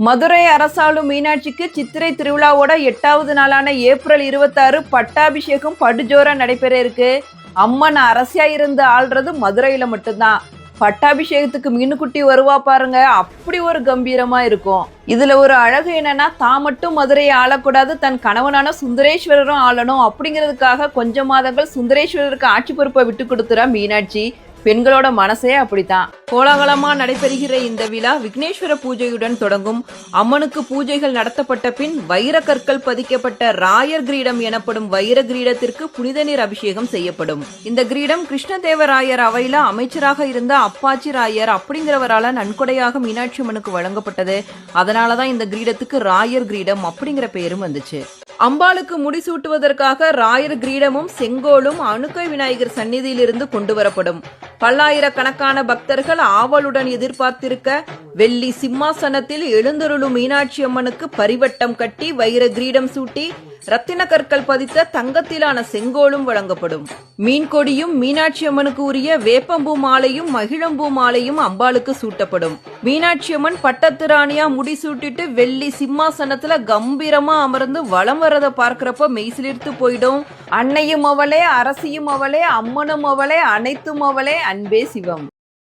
மதுரை அரசாளும் மீனாட்சிக்கு சித்திரை திருவிழாவோட 8வது நாளான ஏப்ரல் 26 பட்டாபிஷேகம் படுஜோரா நடைபெற இருக்கு. அம்மன் அரசியா இருந்து ஆள்றது மதுரையில மட்டும்தான். பட்டாபிஷேகத்துக்கு மீனுக்குட்டி வருவா பாருங்க, அப்படி ஒரு கம்பீரமா இருக்கும். இதுல ஒரு அழகு என்னன்னா, தான் மட்டும் மதுரையை ஆளக்கூடாது, தன் கணவனான சுந்தரேஸ்வரரும் ஆளணும் அப்படிங்கிறதுக்காக கொஞ்ச மாதங்கள் சுந்தரேஸ்வரருக்கு ஆட்சி பொறுப்பை விட்டு கொடுத்துறா மீனாட்சி. பெண்களோட மனசே அப்படித்தான். கோலாகலமா நடைபெறுகிற இந்த விழா விக்னேஸ்வர பூஜையுடன் தொடங்கும். அம்மனுக்கு பூஜைகள் நடத்தப்பட்ட பின் வைர கற்கள் பதிக்கப்பட்ட ராயர் கிரீடம் எனப்படும் வைர கிரீடத்திற்கு புனித நீர் அபிஷேகம் செய்யப்படும். இந்த கிரீடம் கிருஷ்ணதேவராயர் அவையில அமைச்சராக இருந்த அப்பாச்சி ராயர் அப்படிங்கிறவரால நன்கொடையாக மீனாட்சி அம்மனுக்கு வழங்கப்பட்டது. அதனாலதான் இந்த கிரீடத்துக்கு ராயர் கிரீடம் அப்படிங்கிற பெயரும் வந்துச்சு. அம்பாளுக்கு முடிசூட்டுவதற்காக ராயர் கிரீடமும் செங்கோலும் அணுக்கை விநாயகர் சந்நிதியிலிருந்து கொண்டு வரப்படும். பல்லாயிரக்கணக்கான பக்தர்கள் ஆவலுடன் எதிர்பார்த்திருக்க வெள்ளி சிம்மாசனத்தில் எழுந்தருளும் மீனாட்சி அம்மனுக்கு பரிவட்டம் கட்டி வைர கிரீடம் சூட்டி ரத்தின கற்கள் பதித்த தங்கத்திலான செங்கோலும் வழங்கப்படும். மீன் கொடியும் மீனாட்சி அம்மனுக்கு உரிய வேப்பம்பூ மாலையும் மகிழம்பூ மாலையும் அம்பாளுக்கு சூட்டப்படும். மீனாட்சி அம்மன் பட்டத்திராணியா முடிசூட்டிட்டு வெள்ளி சிம்மாசனத்துல கம்பீரமா அமர்ந்து வலம் வரத பார்க்கிறப்ப மெய்சிலிர்த்து போயிடும். அன்னையும் அவளே, அரசியும் அவளே, அம்மனும் அவளே, அனைத்தும் அவளே, அன்பே சிவம்.